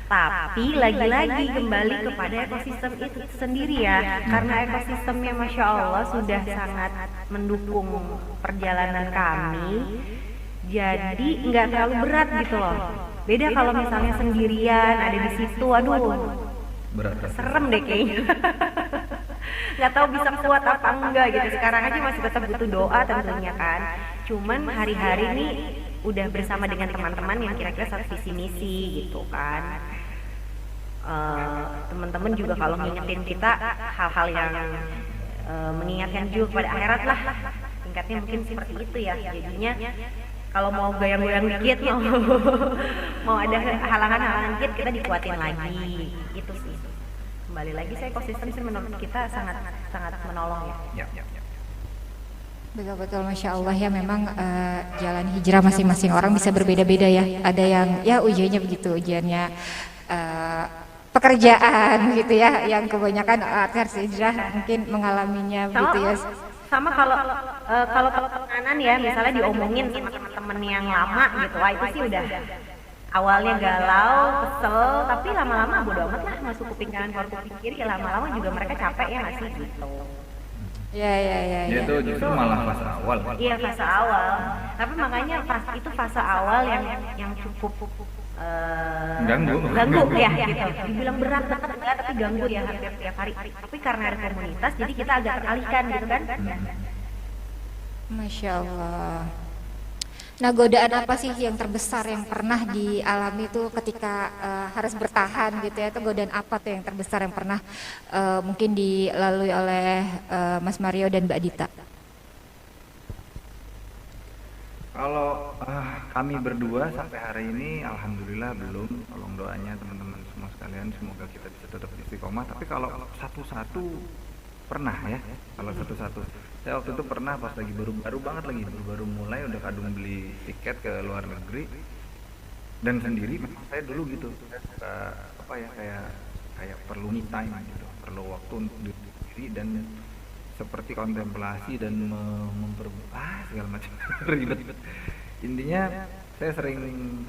Tapi lagi-lagi kembali kepada ekosistem itu sendiri ya, karena ekosistemnya Masya Allah sudah sangat mendukung perjalanan kami, jadi nggak terlalu berat gitu loh. Beda kalau misalnya sendirian ada di situ, aduh Berat. serem deh kayaknya. Nggak tahu bisa kuat apa enggak gitu. Sekarang aja masih tetap butuh doa tentunya kan. Cuman hari-hari ini udah bersama dengan teman-teman yang kira-kira satu visi misi gitu kan. Teman-teman juga kalau ngingetin kita hal-hal yang mengingatkan juga pada akhirat lah, tingkatnya mungkin seperti itu ya. Jadinya kalau mau goyang-goyang dikit, mau ada halangan-halangan dikit, kita dikuatin lagi gitu sih. Kembali lagi saya ekosistem sih menurut kita sangat menolong ya. Betul-betul, Masya Allah ya, memang jalan hijrah masing-masing orang bisa berbeda-beda ya. Ada yang ya ujiannya begitu, ujiannya pekerjaan gitu ya, yang kebanyakan harus hijrah mungkin mengalaminya begitu ya. Sama kalau tekanan ya, misalnya diomongin sama teman-teman yang lama gitu, wah itu sih udah awalnya galau, kesel, tapi lama-lama bodo amat lah, masuk kuping kanan keluar kuping kiri, ya lama-lama juga mereka capek ya nggak sih gitu. Ya. Itu justru malah fase awal. Iya fase awal, tapi makanya itu fase awal yang cukup ganggu ya gitu. Dibilang berat banget enggak, tapi ganggu ya hampir tiap hari. Tapi karena ada komunitas, jadi kita agak teralihkan gitu kan. Masya Allah. Nah, godaan apa sih yang terbesar yang pernah dialami itu ketika harus bertahan gitu ya? Itu godaan apa tuh yang terbesar yang pernah mungkin dilalui oleh Mas Mario dan Mbak Dita? Kalau kami berdua sampai hari ini alhamdulillah belum. Tolong doanya teman-teman semua sekalian, semoga kita bisa tetap istiqomah. Tapi kalau satu-satu pernah ya. Kalau satu-satu, saya waktu itu pernah pas lagi baru banget lagi baru mulai udah kadung beli tiket ke luar negeri dan sendiri. Memang saya dulu gitu, saya suka apa ya, kayak perlu me time gitu, perlu waktu untuk diri dan seperti kontemplasi dan segala macam ribet. Intinya saya sering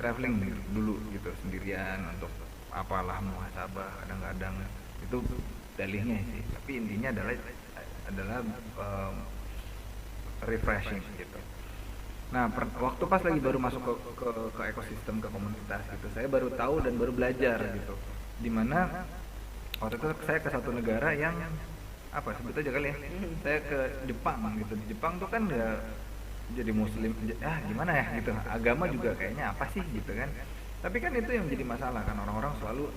traveling dulu gitu sendirian untuk apalah muhasabah, kadang-kadang itu dalihnya sih, tapi intinya adalah refreshing gitu. Nah, waktu pas lagi baru masuk ke ekosistem, ke komunitas gitu, saya baru tahu dan baru belajar gitu, dimana waktu itu saya ke satu negara yang apa sebut aja kali ya, saya ke Jepang gitu. Di Jepang tuh kan ya jadi muslim, gimana ya gitu, agama juga kayaknya apa sih gitu kan. Tapi kan itu yang jadi masalah kan, orang-orang selalu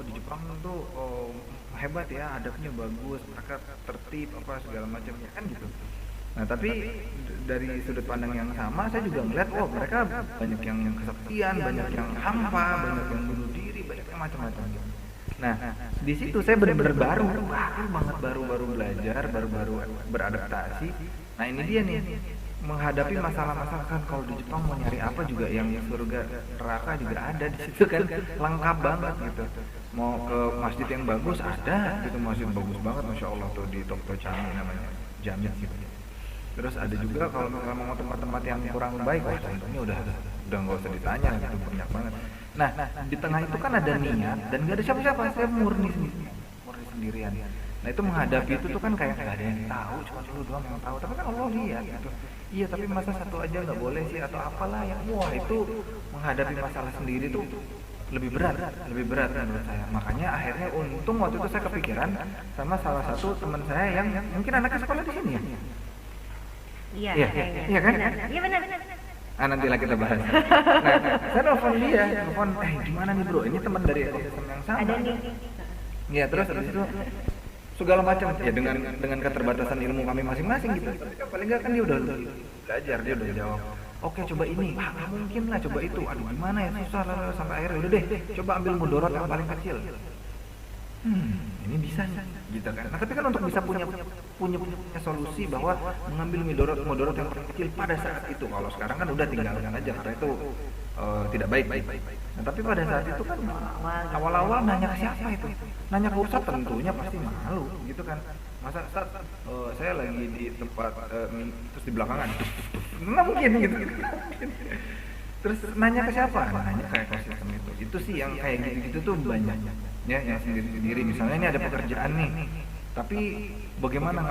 di Jepang tuh hebat ya, adabnya bagus, mereka tertib apa segala macamnya kan gitu. Nah tapi dari sudut pandang yang sama saya juga melihat mereka banyak yang kesepian, banyak yang hampa, banyak yang bunuh diri, banyak yang macam-macam gitu. Nah, di situ saya benar-benar baru belajar, baru beradaptasi. Nah, ini dia nih, menghadapi masalah-masalah kan. Kalau di Jepang mau nyari apa juga yang surga neraka juga ada di situ kan, lengkap banget gitu. Mau ke masjid yang bagus ada gitu, masjid bagus banget Masya Allah tuh di Tokyo Chami namanya, Jamit gitu. Terus ada juga kalau misalnya mau tempat-tempat yang kurang baik, wah contohnya udah nggak usah ditanya gitu, banyak banget. Nah, di tengah itu kan ada niat dan nggak ada siapa-siapa, saya murni sendirian. Nah itu menghadapi itu tuh kan kayak nggak ada yang tahu, cuma lu doang yang tahu. Tapi kan Allah lihat gitu. Iya, tapi masa satu aja nggak boleh sih atau apalah yang wah itu menghadapi masalah sendiri tuh lebih berat menurut saya. Makanya akhirnya untung waktu itu saya kepikiran sama salah satu teman saya yang mungkin anaknya sekolah di sini ya. Iya, Iya kan? Iya benar. Nantilah kita bahas. Nah, saya nelfon dia, gimana nih bro? Ini teman dari ekosistem yang sama. Ada nih. Iya, terus habis itu segala macam ya dengan keterbatasan ilmu kami masing-masing gitu. Ya, paling nggak kan dia udah belajar, dia udah jawab. Oke, coba ini. Nggak mungkin lah, coba itu. Aduh, gimana ya, susah lah sampai akhirnya udah deh. Coba ambil mudorot yang paling kecil. Ini bisa nih, gitu kan. Nah, tapi kan untuk bisa punya solusi bahwa mengambil mudorot yang paling kecil pada saat itu. Kalau sekarang kan udah tinggalkan aja karena itu tidak baik. Nah, tapi pada saat itu kan awal-awal nanya ke siapa itu? Nanya ke Ustadz tentunya pasti malu, gitu kan. Masa Ustadz, saya lagi di tempat terus di belakangan, nggak mungkin gitu. Terus nanya ke siapa? Nanya ke ekosistem itu. Itu sih yang kayak gitu tuh banyak. Ya, yang sendiri. Misalnya ini ada pekerjaan nih, tapi bagaimana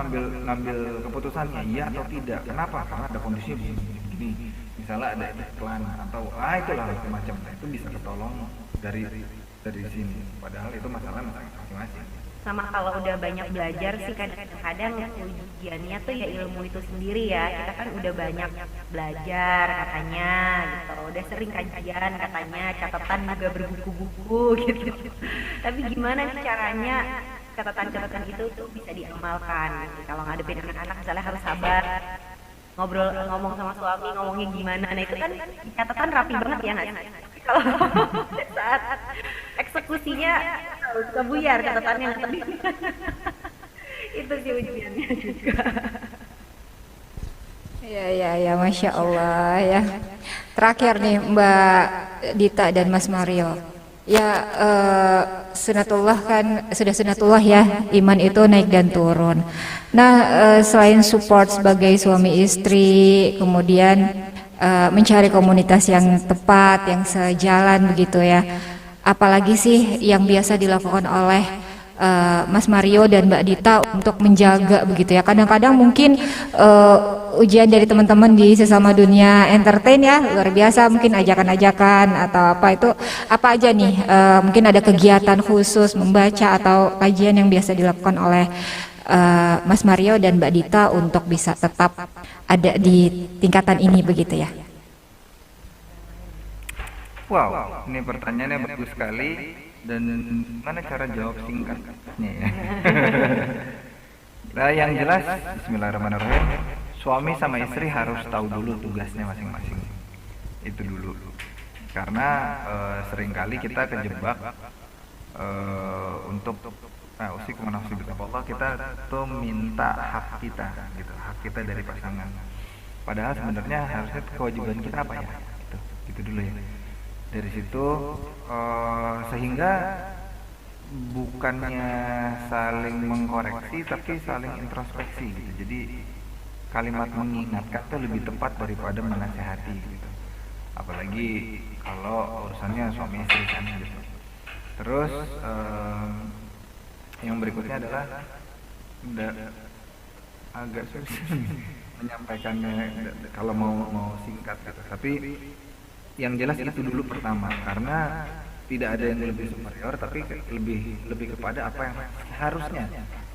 ngambil keputusannya, iya atau tidak? Kenapa? Karena ada kondisinya begini. Misalnya ada iklan atau itulah macam. Nah, itu bisa ketolong dari sini. Padahal itu masalah masing-masing. Sama kalau udah banyak belajar sih kadang-kadang ujiannya tuh ya ilmu itu sendiri ya. Kita kan udah banyak belajar katanya gitu, udah sering kajian katanya, catatan juga berbuku-buku gitu. Tapi gimana nih caranya catatan-catatan itu tuh bisa diamalkan gitu. Kalau ngadepin anak-anak misalnya harus sabar, ngomong sama suami ngomongnya gimana, nah itu kan catatan rapi banget ya nggak sih? Kalau saat eksekusinya suka buyar catatannya tapi itu sih ujiannya juga. Ya, Masya Allah ya. Terakhir nih Mbak Dita dan Mas Mario. Ya, sunatullah kan sudah sunatullah ya, iman itu naik dan turun. Nah, selain support sebagai suami istri, kemudian mencari komunitas yang tepat, yang sejalan begitu ya. Apalagi sih yang biasa dilakukan oleh Mas Mario dan Mbak Dita untuk menjaga begitu ya. Kadang-kadang mungkin ujian dari teman-teman di sesama dunia entertain ya luar biasa, mungkin ajakan-ajakan atau apa itu apa aja nih, mungkin ada kegiatan khusus membaca atau kajian yang biasa dilakukan oleh Mas Mario dan Mbak Dita untuk bisa tetap ada di tingkatan ini begitu ya. Wow, ini pertanyaannya bagus sekali dan mana cara jawab singkatnya ya. Nah, yang jelas bismillahirrahmanirrahim, suami sama istri harus tahu dulu tugasnya masing-masing. Itu dulu. Karena seringkali kita kejebak untuk usikum nafsi Allah, kita tuh minta hak kita gitu, hak kita dari pasangan. Padahal sebenarnya harusnya kewajiban kita apa ya? Gitu dulu ya. Dari situ sehingga bukannya saling mengkoreksi tapi saling introspeksi gitu. Jadi kalimat mengingatkan itu lebih tepat daripada menasehati gitu. Apalagi kalau urusannya suami istri kan gitu. Terus yang berikutnya adalah agak susah menyampaikannya kalau mau singkat gitu. Tapi yang jelas itu dulu pertama, karena tidak ada yang lebih superior, tapi lebih kepada apa yang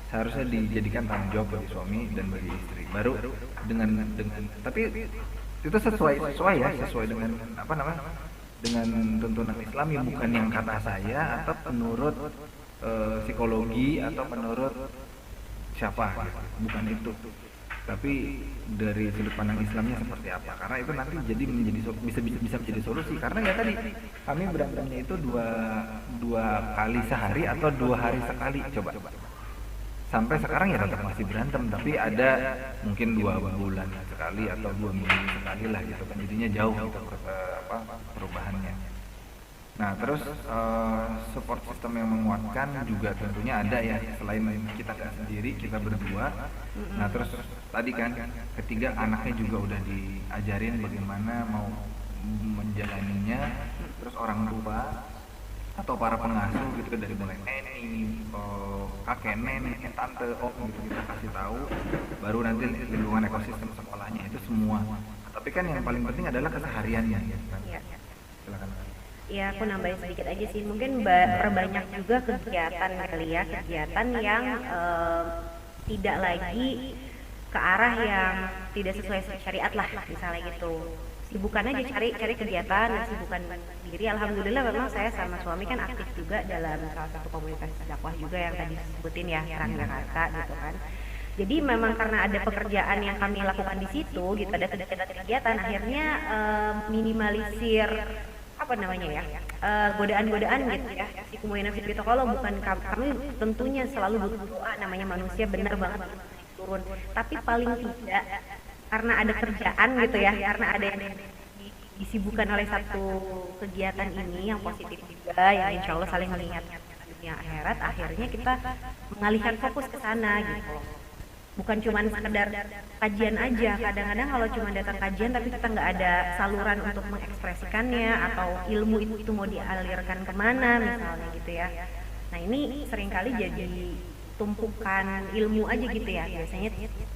seharusnya dijadikan tanggung jawab bagi suami dan bagi istri. Baru dengan tapi itu sesuai dengan apa namanya, dengan tuntunan Islami, bukan yang kata saya atau menurut psikologi atau menurut siapa gitu. Bukan itu, tapi dari sudut pandang Islamnya seperti apa, karena itu nanti bisa menjadi solusi. Karena ya tadi kami berantemnya itu dua kali sehari atau 2 hari sekali, coba sampai sekarang ya tetap masih berantem, tapi ada mungkin 2 bulan sekali atau 2 minggu sekali lah gitu kan, jadinya jauh gitu perubahannya. Nah, terus support system yang menguatkan juga tentunya ada ya, selain kita sendiri, kita berdua. Nah, terus tadi kan ketiga, anaknya juga udah diajarin bagaimana mau menjalaninya. Terus orang tua atau para pengasuh gitu kan, dari mulai neni, kakek, nenek, tante, om gitu kita kasih tahu, baru nanti lingkungan ekosistem sekolahnya itu semua. Tapi kan yang paling penting adalah kesehariannya ya. Iya. Silakan. Ya, aku nambahin sedikit aja sih. Mungkin perbanyak juga kegiatan kali ya, kegiatan yang tidak lagi ke arah yang tidak sesuai syariat lah, misalnya gitu. Sibukan aja cari kegiatan, sibukan diri. Alhamdulillah memang saya sama suami kan aktif juga dalam salah satu komunitas dakwah juga yang tadi disebutin ya, Terang Jakarta gitu kan. Jadi memang karena ada pekerjaan yang kami lakukan di situ, gitu, ada kegiatan, akhirnya minimalisir apa namanya ya, godaan-godaan gitu ya. Si Kumuina Fitri Tokolo bukan kami tentunya selalu butuh doa, namanya manusia, benar banget turun. Tapi paling tidak karena ada kerjaan gitu ya, karena ada yang disibukkan oleh satu kegiatan ini yang positif juga, yang insya Allah saling melihat dunia akhirat, akhirnya kita mengalihkan fokus ke sana gitu. Bukan cuma sekedar kajian aja, kadang-kadang kalau cuma datang kajian tapi kita nggak ada saluran untuk mengekspresikannya, atau ilmu itu mau dialirkan kemana misalnya gitu ya. Nah ini seringkali jadi tumpukan ilmu aja gitu ya. Biasanya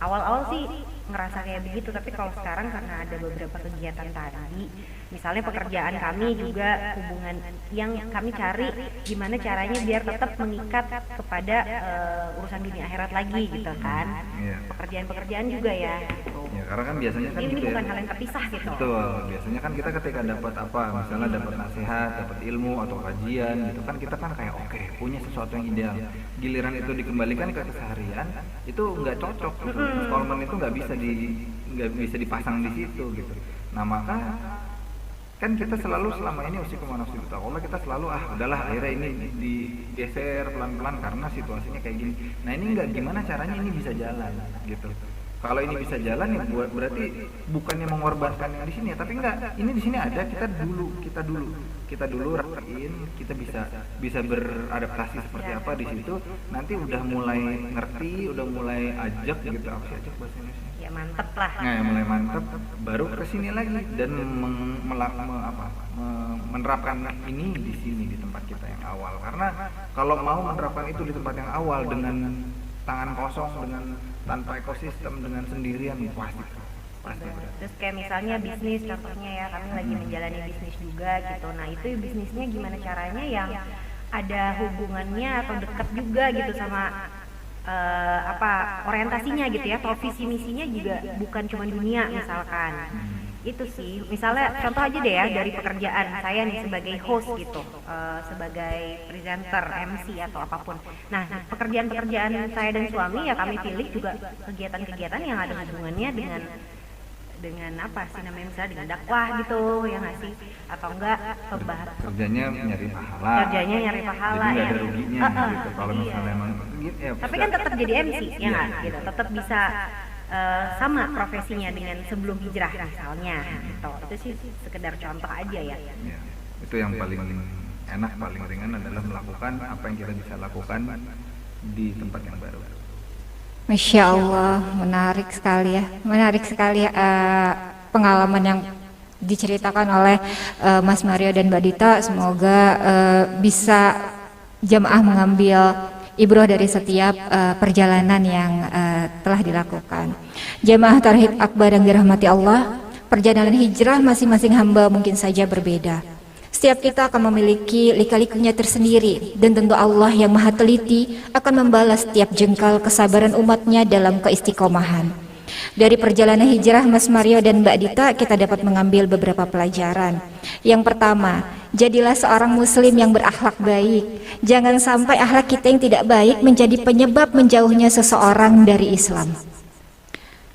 awal-awal sih ngerasa kayak begitu, tapi kalau sekarang karena ada beberapa kegiatan tadi, misalnya pekerjaan kami juga hubungan yang kami cari gimana caranya biar tetap mengikat kepada urusan dunia akhirat lagi gitu kan. Pekerjaan-pekerjaan juga ya gitu. Ya, karena kan biasanya kan ini gitu bukan ya. hal yang terpisah gitu. Betul, biasanya kan kita ketika dapat apa, misalnya dapat nasihat, dapat ilmu atau kajian gitu kan, kita kan kayak oke, punya sesuatu yang ideal. Giliran itu dikembalikan ke keseharian, itu nggak cocok gitu. Installment itu nggak bisa dipasang di situ gitu. Nah, maka kan kita selalu selama ini usikum nafsi Allah, kita selalu udahlah akhirnya ini digeser pelan-pelan karena situasinya kayak gini. Nah, ini enggak, gimana caranya ini bisa jalan gitu. Kalau ini bisa jalan ya berarti bukannya mengorbankan yang di sini ya, tapi enggak, ini di sini ada, kita dulu rapiin, kita bisa beradaptasi seperti apa di situ. Nanti udah mulai ngerti, udah mulai ajak gitu, apa sih ajak bahasa Indonesia? Ya mantep lah. Nah, mulai mantep, baru ke sini lagi dan menerapkan ini di sini di tempat kita yang awal. Karena kalau mau menerapkan itu di tempat yang awal dengan tangan kosong, dengan tanpa ekosistem, dengan sendirian, pasti berat. Terus kayak misalnya bisnis, contohnya ya, kami lagi menjalani bisnis juga gitu. Nah itu bisnisnya gimana caranya yang ada hubungannya atau dekat juga gitu sama orientasinya gitu ya, atau visi misinya juga bukan cuma dunia misalkan. Itu sih, misalnya contoh aja deh ya, dari pekerjaan saya nih sebagai host gitu, sebagai presenter, MC atau apapun. Nah, pekerjaan-pekerjaan saya dan suami ya kami pilih juga kegiatan-kegiatan yang ada hubungannya dengan apa sih namanya, misalnya dengan dakwah gitu ya nggak sih, atau enggak kerjanya nyari pahala, jadi nggak ada ruginya gitu kalau misalnya emang gitu ya. Tapi kan tetap jadi MC ya nggak gitu, tetap bisa sama profesinya dengan sebelum hijrah misalnya gitu. Itu sih sekedar contoh aja ya. Itu yang paling enak, paling ringan adalah melakukan apa yang kita bisa lakukan di tempat yang baru. Masya Allah, menarik sekali pengalaman yang diceritakan oleh Mas Mario dan Mbak Dita. Semoga bisa jamaah mengambil ibrah dari setiap perjalanan yang telah dilakukan. Jamaah Tauhid Akbar yang dirahmati Allah, perjalanan hijrah masing-masing hamba mungkin saja berbeda. Setiap kita akan memiliki lika-likunya tersendiri, dan tentu Allah yang maha teliti akan membalas setiap jengkal kesabaran umatnya dalam keistiqomahan. Dari perjalanan hijrah Mas Mario dan Mbak Dita, kita dapat mengambil beberapa pelajaran. Yang pertama, jadilah seorang muslim yang berakhlak baik. Jangan sampai akhlak kita yang tidak baik menjadi penyebab menjauhnya seseorang dari Islam.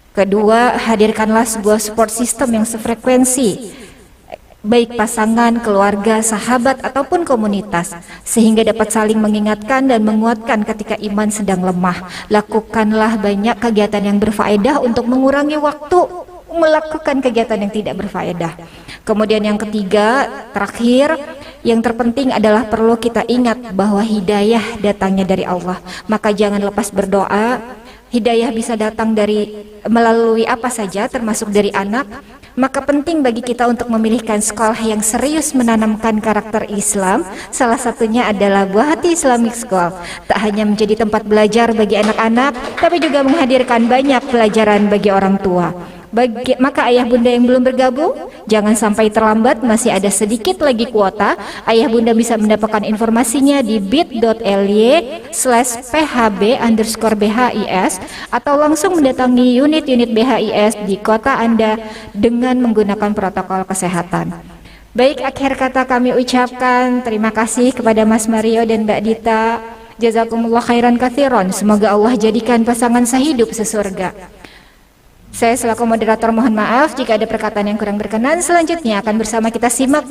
Kedua, hadirkanlah sebuah support system yang sefrekuensi, baik pasangan, keluarga, sahabat, ataupun komunitas, sehingga dapat saling mengingatkan dan menguatkan ketika iman sedang lemah. Lakukanlah banyak kegiatan yang berfaedah untuk mengurangi waktu melakukan kegiatan yang tidak berfaedah. Kemudian yang ketiga, terakhir, yang terpenting adalah perlu kita ingat bahwa hidayah datangnya dari Allah. Maka jangan lepas berdoa. Hidayah bisa datang melalui apa saja, termasuk dari anak. Maka penting bagi kita untuk memilihkan sekolah yang serius menanamkan karakter Islam. Salah satunya adalah Buah Hati Islamic School. Tak hanya menjadi tempat belajar bagi anak-anak, tapi juga menghadirkan banyak pelajaran bagi orang tua. Maka ayah bunda yang belum bergabung, jangan sampai terlambat, masih ada sedikit lagi kuota. Ayah bunda bisa mendapatkan informasinya di bit.ly/phb_BHIS atau langsung mendatangi unit-unit BHIS di kota Anda dengan menggunakan protokol kesehatan. Baik, akhir kata kami ucapkan terima kasih kepada Mas Mario dan Mbak Dita. Jazakumullah khairan katsiran. Semoga Allah jadikan pasangan sehidup sesurga. Saya selaku moderator mohon maaf jika ada perkataan yang kurang berkenan. Selanjutnya akan bersama kita simak